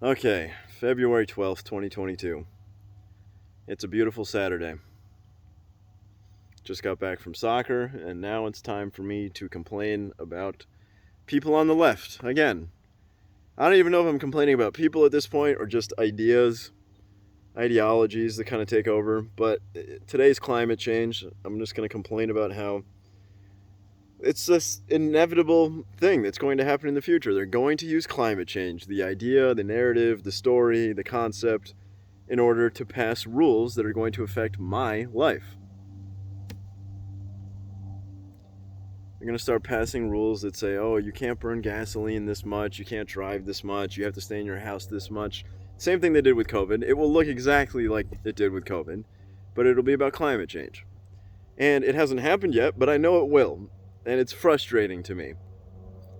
Okay, February 12th, 2022. It's a beautiful Saturday. Just got back from soccer, and now it's time for me to complain about people on the left. Again, I don't even know if I'm complaining about people at this point or just ideologies that kind of take over. But today's climate change, I'm just going to complain about how it's this inevitable thing that's going to happen in the future. They're going to use climate change, the idea, the narrative, the story, the concept, in order to pass rules that are going to affect my life. They're going to start passing rules that say, oh, you can't burn gasoline this much, you can't drive this much, you have to stay in your house this much. Same thing they did with COVID. It will look exactly like it did with COVID, but it'll be about climate change. And it hasn't happened yet, but I know it will. And it's frustrating to me.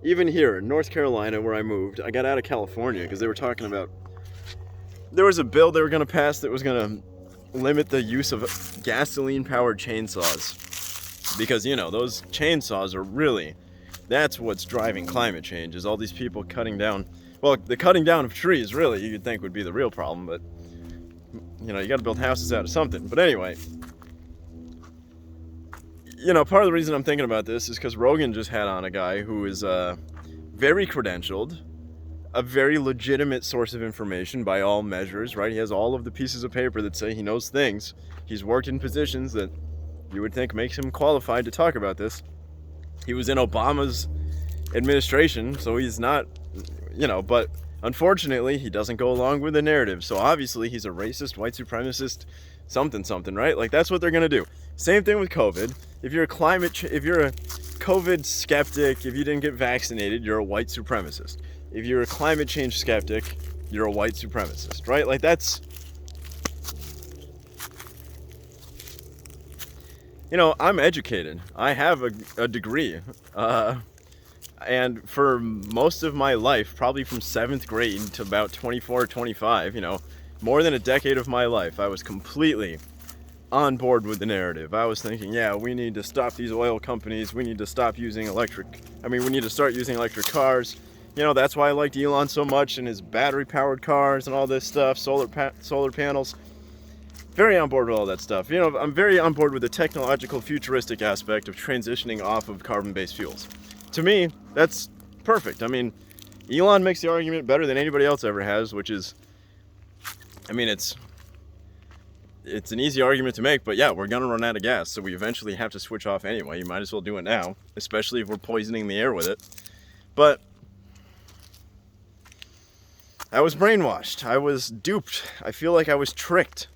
Even here in North Carolina, where I moved, I got out of California because they were talking about, there was a bill they were going to pass that was going to limit the use of gasoline-powered chainsaws. Because, those chainsaws are really, that's what's driving climate change, is all these people cutting down. Well, the cutting down of trees, really, you'd think would be the real problem, but, you got to build houses out of something. But anyway, part of the reason I'm thinking about this is because Rogan just had on a guy who is very credentialed, a very legitimate source of information by all measures, right? He has all of the pieces of paper that say he knows things. He's worked in positions that you would think makes him qualified to talk about this. He was in Obama's administration, so he's not, but unfortunately, he doesn't go along with the narrative. So obviously, he's a racist, white supremacist, something, right? Like, that's what they're going to do. Same thing with COVID. If you're a COVID skeptic, if you didn't get vaccinated, you're a white supremacist. If you're a climate change skeptic, you're a white supremacist, right? Like, that's, I'm educated. I have a degree. And for most of my life, probably from 7th grade to about 24 or 25, more than a decade of my life, I was completely on board with the narrative. I was thinking, yeah, we need to stop these oil companies. We need to stop using we need to start using electric cars. That's why I liked Elon so much and his battery-powered cars and all this stuff, solar panels. Very on board with all that stuff. I'm very on board with the technological futuristic aspect of transitioning off of carbon-based fuels. To me, that's perfect. Elon makes the argument better than anybody else ever has, which is, it's an easy argument to make, but yeah, we're gonna run out of gas, so we eventually have to switch off anyway. You might as well do it now, especially if we're poisoning the air with it. But I was brainwashed. I was duped. I feel like I was tricked.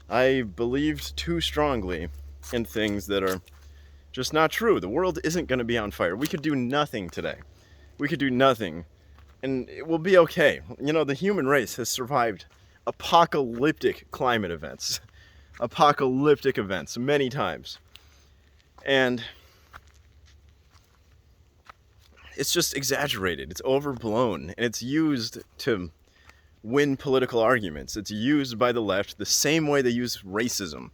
I believed too strongly in things that are just not true. The world isn't going to be on fire. We could do nothing today. We could do nothing, and it will be okay. The human race has survived apocalyptic climate events, apocalyptic events many times. And it's just exaggerated. It's overblown, and it's used to win political arguments. It's used by the left the same way they use racism.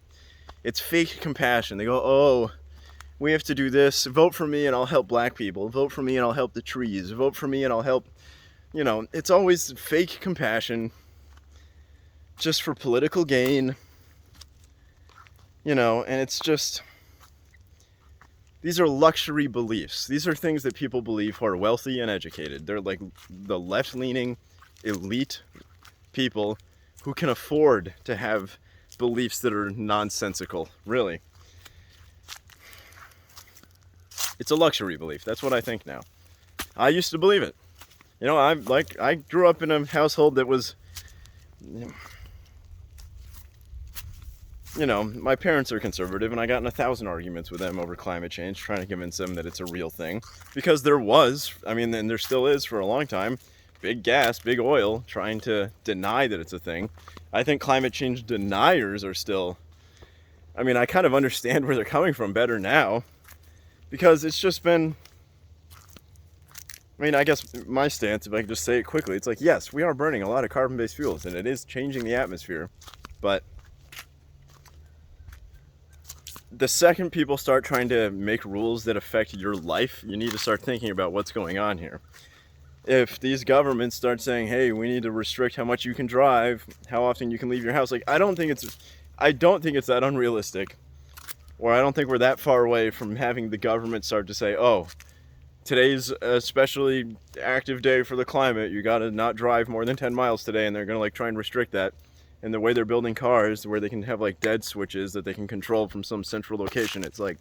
It's fake compassion. They go, oh, we have to do this. Vote for me and I'll help black people. Vote for me and I'll help the trees. Vote for me and I'll help, it's always fake compassion just for political gain, and it's just, these are luxury beliefs. These are things that people believe who are wealthy and educated. They're like the left-leaning elite people who can afford to have beliefs that are nonsensical, really. It's a luxury belief. That's what I think now. I used to believe it. I grew up in a household that was, my parents are conservative, and I got in 1,000 arguments with them over climate change, trying to convince them that it's a real thing. Because there was, and there still is for a long time, big gas, big oil, trying to deny that it's a thing. I think climate change deniers are still, I kind of understand where they're coming from better now. Because it's just been, I guess my stance, if I can just say it quickly, it's like, yes, we are burning a lot of carbon-based fuels, and it is changing the atmosphere. But the second people start trying to make rules that affect your life, you need to start thinking about what's going on here. if these governments start saying, hey, we need to restrict how much you can drive, how often you can leave your house, like, I don't think it's that unrealistic, or I don't think we're that far away from having the government start to say, oh, today's a especially active day for the climate, you gotta not drive more than 10 miles today, and they're gonna like try and restrict that. And the way they're building cars, where they can have like dead switches that they can control from some central location, it's like,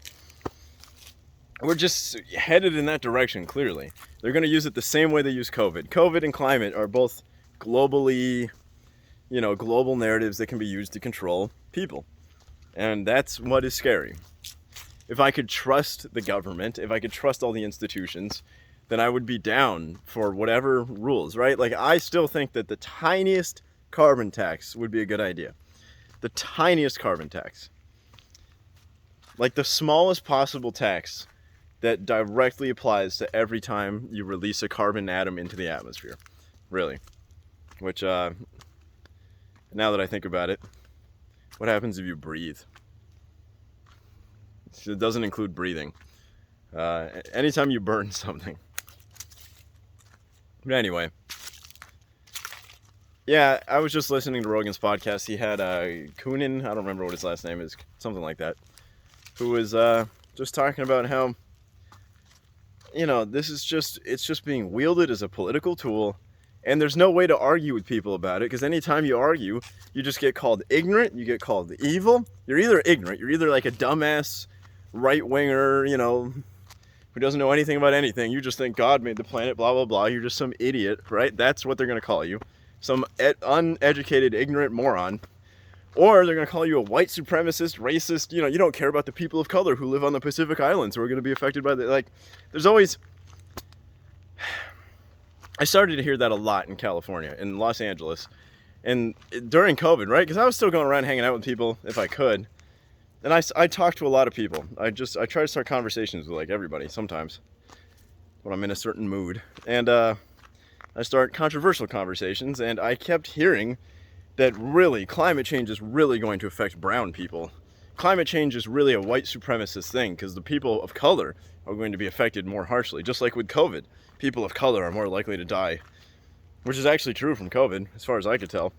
we're just headed in that direction, clearly. They're gonna use it the same way they use COVID. COVID and climate are both globally, global narratives that can be used to control people. And that's what is scary. If I could trust the government, if I could trust all the institutions, then I would be down for whatever rules, right? Like, I still think that the tiniest carbon tax would be a good idea. The tiniest carbon tax. Like the smallest possible tax that directly applies to every time you release a carbon atom into the atmosphere. Really. Which, now that I think about it, what happens if you breathe? It doesn't include breathing. Anytime you burn something. But anyway. Yeah, I was just listening to Rogan's podcast. He had Coonan, I don't remember what his last name is, something like that, who was just talking about how, this is it's just being wielded as a political tool, and there's no way to argue with people about it, because anytime you argue, you just get called ignorant, you get called evil. You're either ignorant, you're either like a dumbass right-winger, who doesn't know anything about anything. You just think God made the planet, blah, blah, blah. You're just some idiot, right? That's what they're going to call you. Some uneducated, ignorant moron. Or they're going to call you a white supremacist, racist, you don't care about the people of color who live on the Pacific Islands who are going to be affected by there's always... I started to hear that a lot in California, in Los Angeles, and during COVID, right? Because I was still going around hanging out with people if I could. And I talk to a lot of people. I try to start conversations with like everybody sometimes when I'm in a certain mood. And I start controversial conversations, and I kept hearing that really climate change is really going to affect brown people. Climate change is really a white supremacist thing, because the people of color are going to be affected more harshly. Just like with COVID, people of color are more likely to die, which is actually true from COVID, as far as I could tell.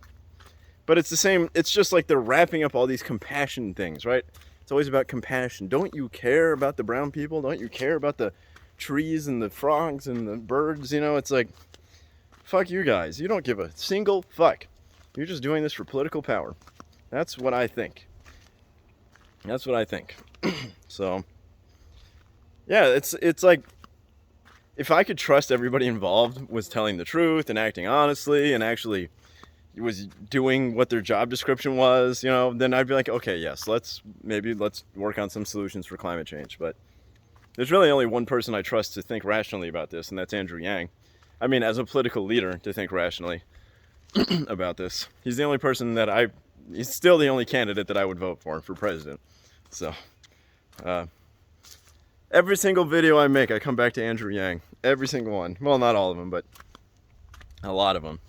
But it's the same, it's just like they're wrapping up all these compassion things, right? It's always about compassion. Don't you care about the brown people? Don't you care about the trees and the frogs and the birds? It's like, fuck you guys. You don't give a single fuck. You're just doing this for political power. That's what I think. That's what I think. So, yeah, it's like, if I could trust everybody involved was telling the truth and acting honestly and actually was doing what their job description was, then I'd be like, okay, yes, let's work on some solutions for climate change. But there's really only one person I trust to think rationally about this, and that's Andrew Yang. I mean, as a political leader, to think rationally about this. He's the only person he's still the only candidate that I would vote for president. So, every single video I make, I come back to Andrew Yang. Every single one. Well, not all of them, but a lot of them.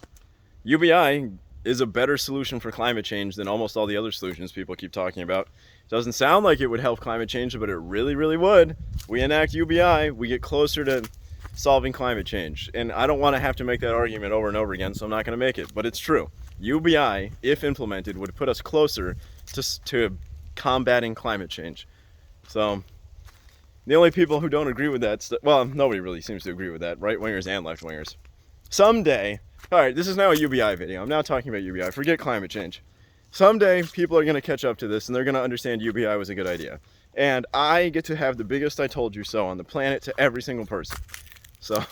UBI is a better solution for climate change than almost all the other solutions people keep talking about. It doesn't sound like it would help climate change, but it really, really would. We enact UBI, we get closer to solving climate change. And I don't want to have to make that argument over and over again, so I'm not going to make it. But it's true. UBI, if implemented, would put us closer to combating climate change. So the only people who don't agree with that, well, nobody really seems to agree with that, right-wingers and left-wingers. Someday, all right, this is now a UBI video. I'm now talking about UBI. Forget climate change. Someday, people are going to catch up to this, and they're going to understand UBI was a good idea. And I get to have the biggest I told you so on the planet to every single person. So,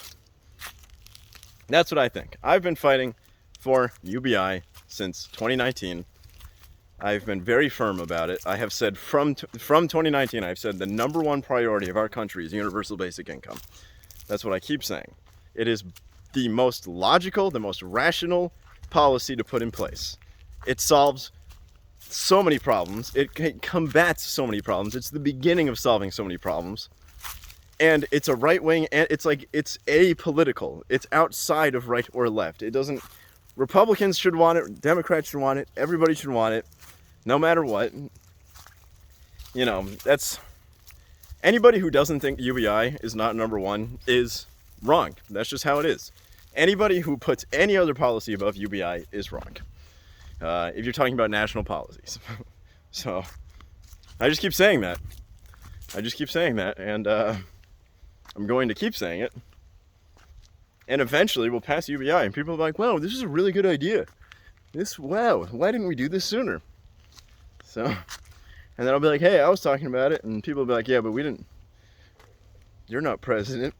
that's what I think. I've been fighting for UBI since 2019. I've been very firm about it. I have said from 2019, I've said the number one priority of our country is universal basic income. That's what I keep saying. It is the most logical, the most rational policy to put in place. It solves so many problems. It combats so many problems. It's the beginning of solving so many problems. And it's a right wing, and it's apolitical. It's outside of right or left. It doesn't, Republicans should want it, Democrats should want it, everybody should want it, no matter what. That's, anybody who doesn't think UBI is not number one is wrong. That's just how it is. Anybody who puts any other policy above UBI is wrong. If you're talking about national policies. So I just keep saying that. And I'm going to keep saying it. And eventually we'll pass UBI and people will be like, wow, this is a really good idea. Wow, why didn't we do this sooner? So, and then I'll be like, hey, I was talking about it. And people will be like, yeah, but we didn't. You're not president.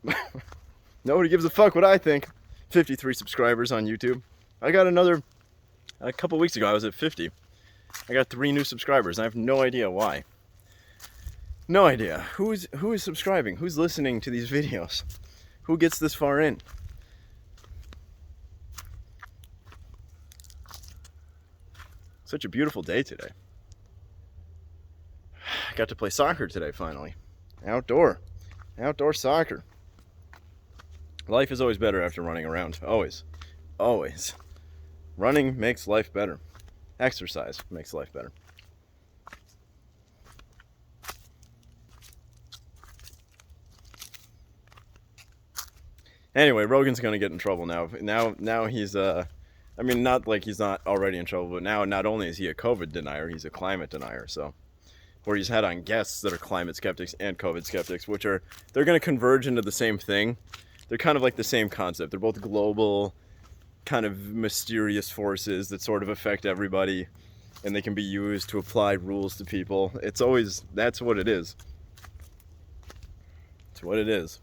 Nobody gives a fuck what I think. 53 subscribers on YouTube. I got another, a couple weeks ago, I was at 50. I got 3 new subscribers. I have no idea why. No idea. Who is subscribing? Who's listening to these videos? Who gets this far in? Such a beautiful day today. I got to play soccer today finally. Outdoor soccer. Life is always better after running around. Always. Running makes life better. Exercise makes life better. Anyway, Rogan's gonna get in trouble now. Now he's I mean, not like he's not already in trouble, but now not only is he a COVID denier, he's a climate denier. So, where he's had on guests that are climate skeptics and COVID skeptics, they're going to converge into the same thing. They're kind of like the same concept. They're both global, kind of mysterious forces that sort of affect everybody, and they can be used to apply rules to people. That's what it is. It's what it is.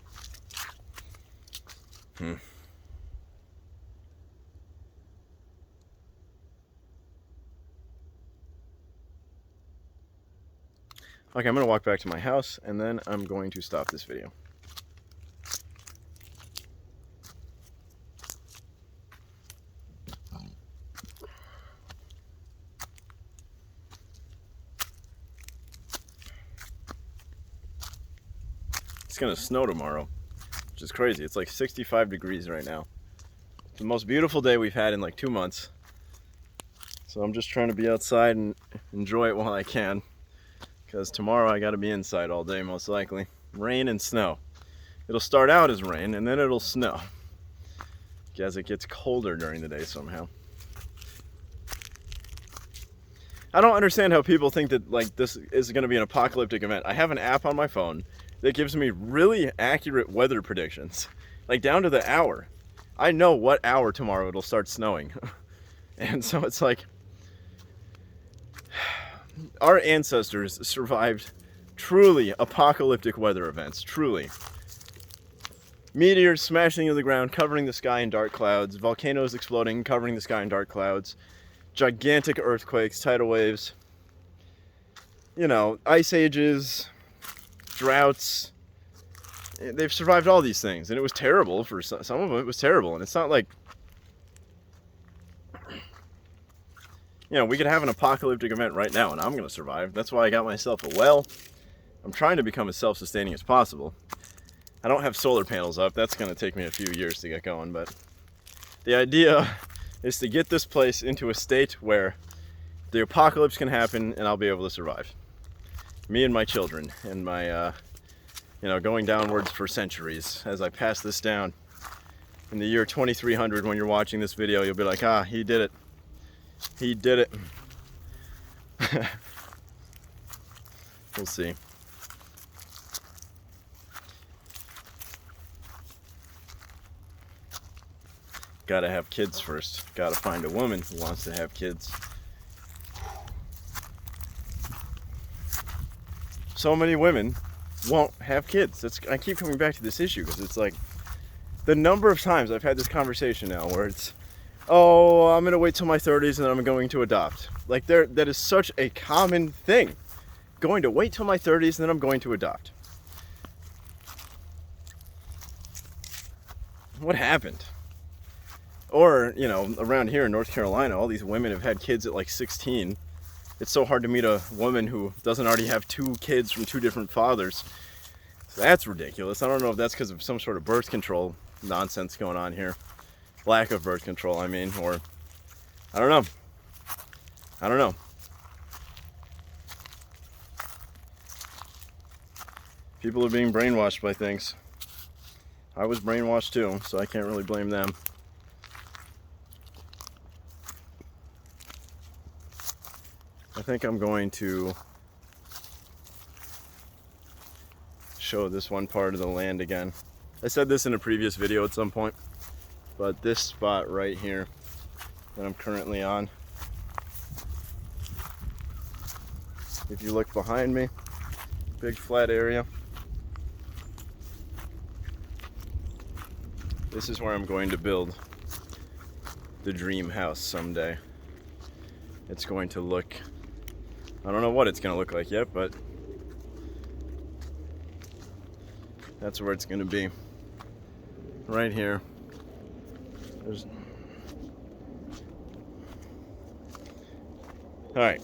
Okay, I'm going to walk back to my house, and then I'm going to stop this video. It's going to snow tomorrow, which is crazy. It's like 65 degrees right now. It's the most beautiful day we've had in like 2 months. So I'm just trying to be outside and enjoy it while I can. Because tomorrow I got to be inside all day, most likely. Rain and snow. It'll start out as rain, and then it'll snow. As it gets colder during the day somehow. I don't understand how people think that like this is going to be an apocalyptic event. I have an app on my phone that gives me really accurate weather predictions. Like down to the hour. I know what hour tomorrow it'll start snowing. And so it's like... Our ancestors survived truly apocalyptic weather events, truly. Meteors smashing into the ground, covering the sky in dark clouds, volcanoes exploding, covering the sky in dark clouds, gigantic earthquakes, tidal waves, ice ages, droughts. They've survived all these things, and it was terrible for some of them. It was terrible, and it's not like... we could have an apocalyptic event right now and I'm going to survive. That's why I got myself a well. I'm trying to become as self-sustaining as possible. I don't have solar panels up. That's going to take me a few years to get going, but the idea is to get this place into a state where the apocalypse can happen and I'll be able to survive. Me and my children and my, going downwards for centuries. As I pass this down in the year 2300, when you're watching this video, you'll be like, he did it. He did it. We'll see. Gotta have kids first. Gotta find a woman who wants to have kids. So many women won't have kids. I keep coming back to this issue because it's like the number of times I've had this conversation now where it's, oh, I'm going to wait till my 30s and then I'm going to adopt. Like, that is such a common thing. Going to wait till my 30s and then I'm going to adopt. What happened? Or, around here in North Carolina, all these women have had kids at like 16. It's so hard to meet a woman who doesn't already have 2 kids from 2 different fathers. So that's ridiculous. I don't know if that's because of some sort of birth control nonsense going on here. Lack of birth control, I mean, or I don't know. People are being brainwashed by things. I was brainwashed too, so I can't really blame them. I think I'm going to show this one part of the land again. I said this in a previous video at some point, but this spot right here that I'm currently on, if you look behind me, big flat area, this is where I'm going to build the dream house someday. It's going to look, I don't know what it's going to look like yet, but that's where it's going to be. Right here. There's... All right.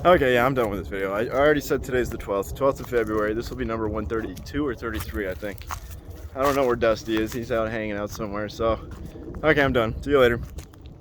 Okay, yeah, I'm done with this video. I already said today's the 12th of February. This will be number 132 or 33, I think. I don't know where Dusty is. He's out hanging out somewhere, so... Okay, I'm done. See you later.